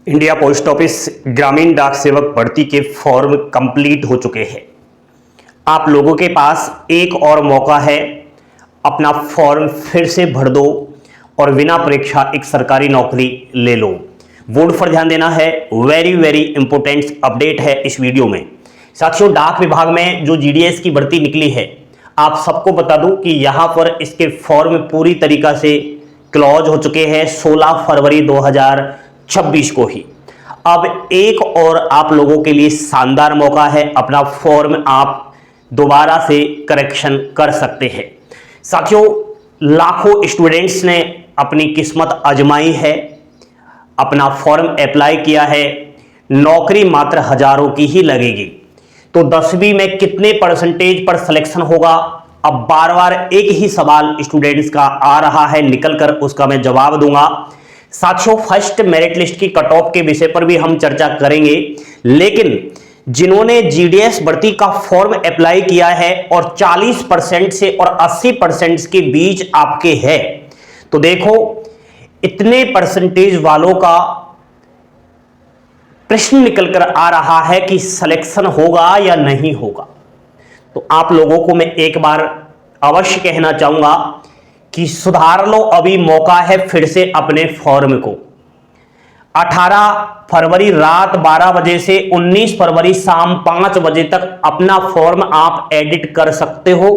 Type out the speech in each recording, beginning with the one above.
India post office ग्रामीण डाक सेवक भर्ती के फॉर्म कंप्लीट हो चुके हैं। आप लोगों के पास एक और मौका है, अपना फॉर्म फिर से भर दो और बिना परीक्षा एक सरकारी नौकरी ले लो। बोर्ड पर ध्यान देना है, वेरी इंपॉर्टेंट अपडेट है इस वीडियो में। साथियों, डाक विभाग में जो जीडीएस की भर्ती निकली है, आप सबको बता दूं कि यहां पर इसके फॉर्म पूरी तरीका से क्लोज हो चुके हैं 16 फरवरी 2026 को ही। अब एक और आप लोगों के लिए शानदार मौका है, अपना फॉर्म आप दोबारा से करेक्शन कर सकते हैं। साथियों, लाखों स्टूडेंट्स ने अपनी किस्मत आजमाई है, अपना फॉर्म अप्लाई किया है, नौकरी मात्र हजारों की ही लगेगी। तो 10वीं में कितने परसेंटेज पर सिलेक्शन होगा? अब बार बार एक ही सवाल स्टूडेंट्स का आ रहा है, निकलकर उसका मैं जवाब दूंगा। साथियों, फर्स्ट मेरिट लिस्ट की कट ऑफ के विषय पर भी हम चर्चा करेंगे, लेकिन जिन्होंने जीडीएस भर्ती का फॉर्म अप्लाई किया है और 40% से और 80% के बीच आपके है, तो देखो इतने परसेंटेज वालों का प्रश्न निकलकर आ रहा है कि सिलेक्शन होगा या नहीं होगा। तो आप लोगों को मैं एक बार अवश्य कहना चाहूंगा कि सुधार लो, अभी मौका है फिर से अपने फॉर्म को। 18 फरवरी रात 12 बजे से 19 फरवरी शाम 5 बजे तक अपना फॉर्म आप एडिट कर सकते हो।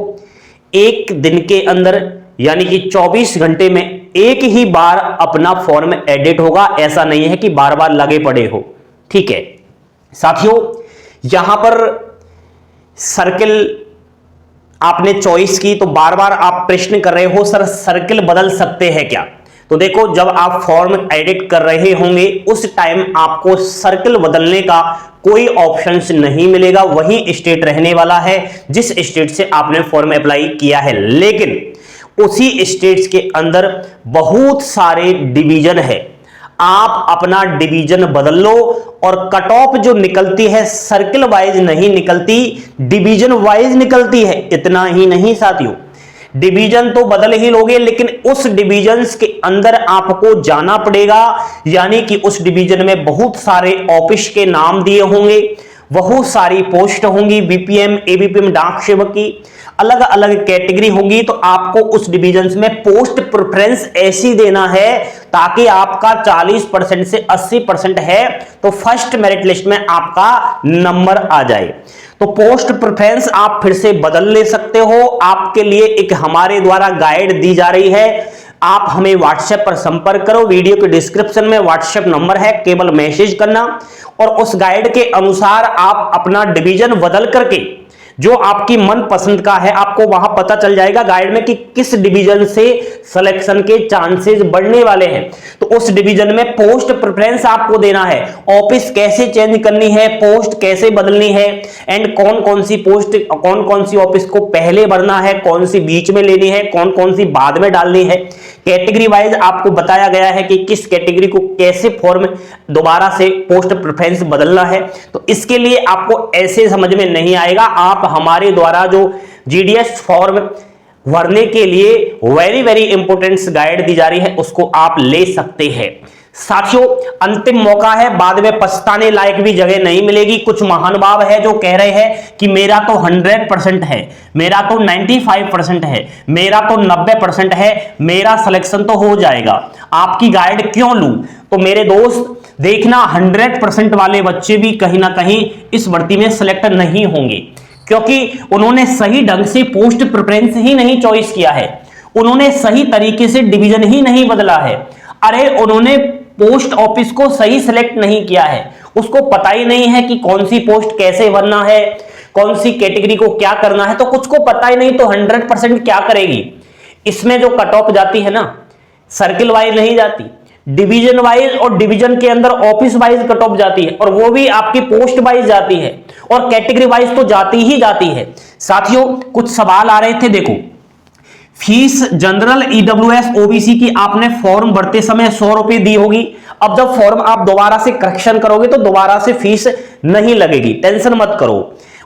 एक दिन के अंदर यानी कि 24 घंटे में एक ही बार अपना फॉर्म एडिट होगा, ऐसा नहीं है कि बार बार लगे पड़े हो। ठीक है साथियों, यहां पर सर्किल आपने चॉइस की, तो बार बार आप प्रश्न कर रहे हो सर सर्किल बदल सकते हैं क्या? तो देखो, जब आप फॉर्म एडिट कर रहे होंगे उस टाइम आपको सर्किल बदलने का कोई ऑप्शन नहीं मिलेगा, वही स्टेट रहने वाला है जिस स्टेट से आपने फॉर्म अप्लाई किया है। लेकिन उसी स्टेट्स के अंदर बहुत सारे डिवीजन है, आप अपना डिवीजन बदल लो और कट ऑफ जो निकलती है सर्किल वाइज नहीं निकलती, डिवीजन वाइज निकलती है। इतना ही नहीं साथियों, डिवीजन तो बदल ही लोगे, लेकिन उस डिवीजन्स के अंदर आपको जाना पड़ेगा, यानी कि उस डिवीजन में बहुत सारे ऑफिस के नाम दिए होंगे, बहुत सारी पोस्ट होंगी, बीपीएम एबीपीएम डाक सेवक की अलग अलग कैटेगरी होंगी। तो आपको उस डिवीजन में पोस्ट प्रेफरेंस ऐसी देना है ताकि आपका 40% से 80% है तो फर्स्ट मेरिट लिस्ट में आपका नंबर आ जाए। तो पोस्ट प्रेफरेंस आप फिर से बदल ले सकते हो। आपके लिए एक हमारे द्वारा गाइड दी जा रही है, आप हमें व्हाट्सएप पर संपर्क करो। वीडियो के डिस्क्रिप्शन में व्हाट्सएप नंबर है, केवल मैसेज करना और उस गाइड के अनुसार आप अपना डिवीजन बदल करके जो आपकी मन पसंद का है, आपको वहां पता चल जाएगा गाइड में कि किस डिवीजन से सिलेक्शन के चांसेस बढ़ने वाले हैं। तो उस डिवीजन में पोस्ट प्रेफरेंस आपको देना है, ऑफिस कैसे चेंज करनी है, पोस्ट कैसे बदलनी है, एंड कौन कौन सी पोस्ट कौन कौन सी ऑफिस को पहले भरना है, कौन सी बीच में लेनी है, कौन कौन सी बाद में डालनी है। कैटेगरी वाइज आपको बताया गया है कि किस कैटेगरी को कैसे फॉर्म दोबारा से पोस्ट प्रेफरेंस बदलना है। तो इसके लिए आपको ऐसे समझ में नहीं आएगा, आप हमारे द्वारा जो जीडीएस फॉर्म भरने के लिए वेरी इंपॉर्टेंट गाइड दी जा रही है उसको आप ले सकते हैं। साथियों, अंतिम मौका है, बाद में पछताने लायक भी जगह नहीं मिलेगी। कुछ महानुभाव है जो कह रहे हैं कि मेरा तो 100% है, मेरा तो 95% है, मेरा तो 90% है, मेरा सिलेक्शन तो हो जाएगा, आपकी गाइड क्यों लूं? तो मेरे दोस्त देखना, 100% वाले बच्चे भी कहीं ना कहीं इस भर्ती में सिलेक्ट नहीं होंगे, क्योंकि उन्होंने सही ढंग से पोस्ट प्रेफरेंस ही नहीं चॉइस किया है, उन्होंने सही तरीके से डिवीजन ही नहीं बदला है, अरे उन्होंने पोस्ट ऑफिस को सही सिलेक्ट नहीं किया है, उसको पता ही नहीं है कि कौन सी पोस्ट कैसे भरना है, कौन सी कैटेगरी को क्या करना है, तो कुछ को पता ही नहीं, तो 100% क्या करेगी? इसमें जो कट ऑफ जाती है ना, सर्किल वाइज नहीं जाती, डिवीजन वाइज, और डिवीजन के अंदर ऑफिस वाइज कट ऑफ जाती है, और वो भी आपकी पोस्ट वाइज जाती है, और कैटेगरी वाइज तो जाती ही जाती है। साथियों, कुछ सवाल आ रहे थे, देखो फीस जनरल ईडब्ल्यूएस ओबीसी की आपने फॉर्म भरते समय 100 रुपए दी होगी। अब जब फॉर्म आप दोबारा से करेक्शन करोगे तो दोबारा से फीस नहीं लगेगी, टेंशन मत करो।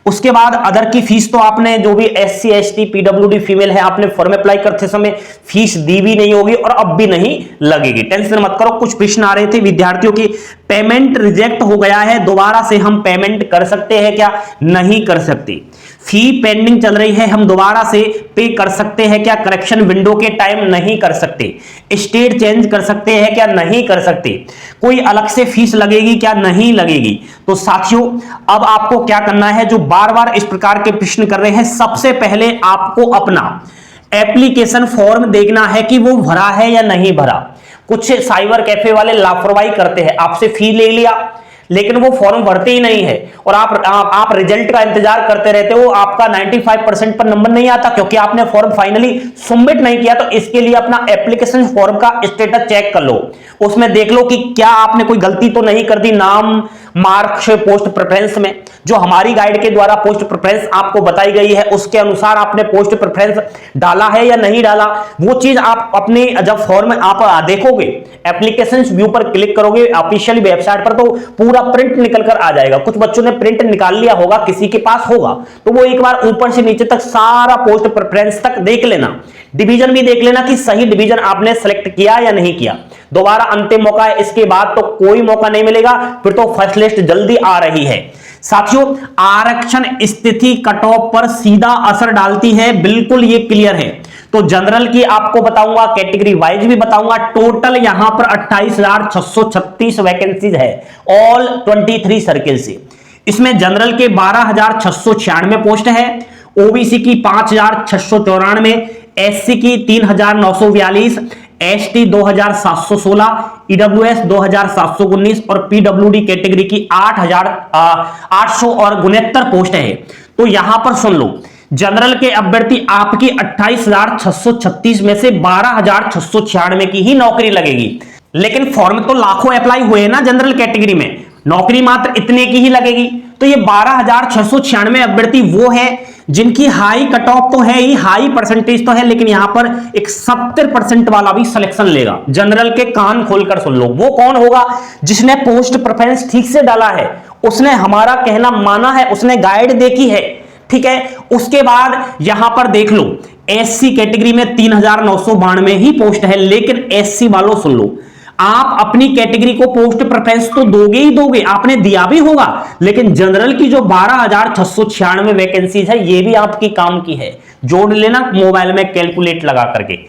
उसके बाद अदर की फीस तो आपने जो भी SC ST PWD फीमेल है आपने फॉर्म अप्लाई करते समय फीस दी भी नहीं होगी और अब भी नहीं लगेगी, टेंशन मत करो। कुछ प्रश्न आ रहे थे विद्यार्थियों की, पेमेंट रिजेक्ट हो गया है, दोबारा से हम पेमेंट कर सकते हैं क्या? नहीं कर सकते। फी पेंडिंग चल रही है, हम दोबारा से पे कर सकते हैं क्या? करेक्शन विंडो के टाइम नहीं कर सकते। स्टेट चेंज कर सकते हैं क्या? नहीं कर सकते। कोई अलग से फीस लगेगी क्या? नहीं लगेगी। तो साथियों अब आपको क्या करना है, जो बार बार इस प्रकार के प्रश्न कर रहे हैं, सबसे पहले आपको अपना एप्लीकेशन फॉर्म देखना है कि वो भरा है या नहीं भरा। कुछ साइबर कैफे वाले लापरवाही करते हैं, आपसे फी ले लिया लेकिन वो फॉर्म भरते ही नहीं है और आप रिजल्ट का इंतजार करते रहते हो, आपका 95% पर नंबर नहीं आता क्योंकि आपने फॉर्म फाइनली सबमिट नहीं किया। तो इसके लिए अपना एप्लीकेशन फॉर्म का स्टेटस चेक कर लो, उसमें देख लो कि क्या आपने कोई गलती तो नहीं कर दी नाम मार्क्स पोस्ट प्रेफरेंस में। जो हमारी गाइड के द्वारा पोस्ट प्रेफरेंस आपको बताई गई है उसके अनुसार आपने पोस्ट प्रेफरेंस डाला है या नहीं डाला, वो चीज आप अपने जब फॉर्म आप देखोगे, एप्लीकेशन व्यू पर क्लिक करोगे ऑफिशियल वेबसाइट पर, तो पूरा प्रिंट निकल कर आ जाएगा। कुछ बच्चों ने प्रिंट निकाल लिया होगा, किसी के पास होगा, तो वो एक बार ऊपर से नीचे तक सारा पोस्ट प्रेफरेंस तक देख लेना, डिवीजन भी देख लेना कि सही डिवीजन आपने सेलेक्ट किया या नहीं किया। दोबारा अंतिम मौका है, इसके बाद तो कोई मौका नहीं मिलेगा, फिर तो फर्स्ट लिस्ट जल्दी आ रही है। साथियों आरक्षण स्थिति कट ऑफ पर सीधा असर डालती है, बिल्कुल ये क्लियर है। तो जनरल की आपको बताऊंगा, कैटेगरी वाइज भी बताऊंगा। टोटल यहां पर 28,636 वैकेंसीज है ऑल 23 सर्किल से। इसमें जनरल के 12,696 पोस्ट है, ओबीसी की 5,694, एससी की 3,942, एसटी 2,716, ईडब्ल्यूएस 2,719 और पीडब्ल्यूडी कैटेगरी की 8,869 पोस्ट है। तो यहां पर सुन लो, जनरल के अभ्यर्थी आपकी 28,636 में से 12,696 की ही नौकरी लगेगी, लेकिन फॉर्म तो लाखों अप्लाई हुए ना जनरल कैटेगरी में, नौकरी मात्र इतने की ही लगेगी। तो ये 12,696 अभ्यर्थी वो है जिनकी हाई कट ऑफ तो है ही, हाई परसेंटेज तो है, लेकिन यहां पर एक 70% वाला भी सिलेक्शन लेगा। जनरल के कान खोलकर सुन लो, वो कौन होगा? जिसने पोस्ट प्रेफरेंस ठीक से डाला है, उसने हमारा कहना माना है, उसने गाइड देखी है, ठीक है। उसके बाद यहां पर देख लो, एससी कैटेगरी में 3,992 ही पोस्ट है, लेकिन एससी वालों सुन लो, आप अपनी कैटेगरी को पोस्ट प्रेफरेंस तो दोगे ही दोगे, आपने दिया भी होगा, लेकिन जनरल की जो 12,696 वैकेंसीज है ये भी आपकी काम की है, जोड़ लेना मोबाइल में कैलकुलेट लगा करके।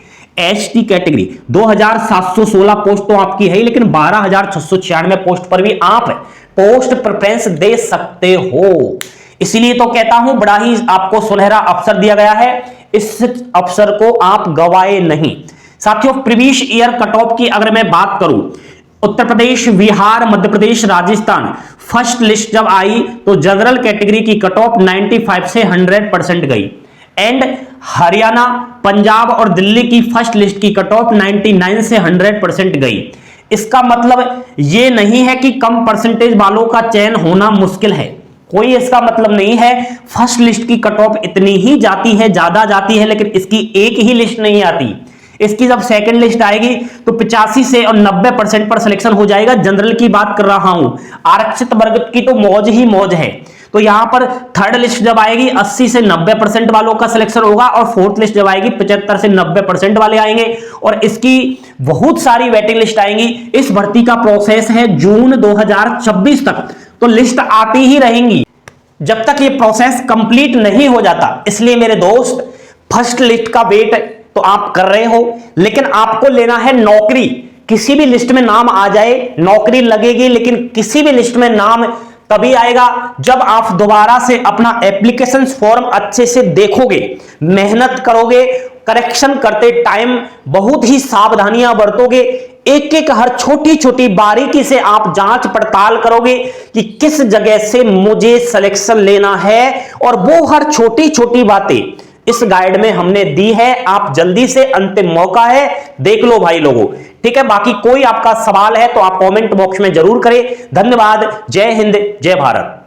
एसटी कैटेगरी 2,716 पोस्ट तो आपकी है, लेकिन 12,696 पोस्ट पर भी आप पोस्ट प्रेफरेंस दे सकते हो। इसलिए तो कहता हूं बड़ा ही आपको सुनहरा अवसर दिया गया है, इस अवसर को आप गवाए नहीं। साथियों प्रीवियस ईयर कट ऑफ की अगर मैं बात करूं, उत्तर प्रदेश, बिहार, मध्य प्रदेश, राजस्थान फर्स्ट लिस्ट जब आई तो जनरल कैटेगरी की कट ऑफ 95 से 100% गई, एंड हरियाणा, पंजाब और दिल्ली की फर्स्ट लिस्ट की कट ऑफ 99 से 100% गई। इसका मतलब यह नहीं है कि कम परसेंटेज वालों का चयन होना मुश्किल है, कोई इसका मतलब नहीं है। फर्स्ट लिस्ट की कट ऑफ इतनी ही जाती है, ज्यादा जाती है, लेकिन इसकी एक ही लिस्ट नहीं आती। इसकी जब सेकंड लिस्ट आएगी तो 85 से और 90% पर सिलेक्शन हो जाएगा। जनरल की बात कर रहा हूं, आरक्षित वर्ग की तो मौज ही मौज है। तो यहां पर थर्ड लिस्ट जब आएगी 80 से 90% वालों का सिलेक्शन होगा, और फोर्थ लिस्ट जब आएगी 75 से 90% वाले आएंगे, और इसकी बहुत सारी वेटिंग लिस्ट आएंगी। इस भर्ती का प्रोसेस है जून 2026 तक, तो लिस्ट आती ही रहेंगी जब तक ये प्रोसेस कंप्लीट नहीं हो जाता। इसलिए मेरे दोस्त फर्स्ट लिस्ट का वेट तो आप कर रहे हो, लेकिन आपको लेना है नौकरी। किसी भी लिस्ट में नाम आ जाए नौकरी लगेगी, लेकिन किसी भी लिस्ट में नाम तभी आएगा जब आप दोबारा से अपना एप्लीकेशन फॉर्म अच्छे से देखोगे, मेहनत करोगे, करेक्शन करते टाइम बहुत ही सावधानियां बरतोगे, एक एक हर छोटी छोटी बारीकी से आप जांच पड़ताल करोगे कि किस जगह से मुझे सिलेक्शन लेना है, और वो हर छोटी छोटी बातें इस गाइड में हमने दी है। आप जल्दी से, अंतिम मौका है, देख लो भाई लोगों, ठीक है। बाकी कोई आपका सवाल है तो आप कमेंट बॉक्स में जरूर करें। धन्यवाद। जय हिंद, जय भारत।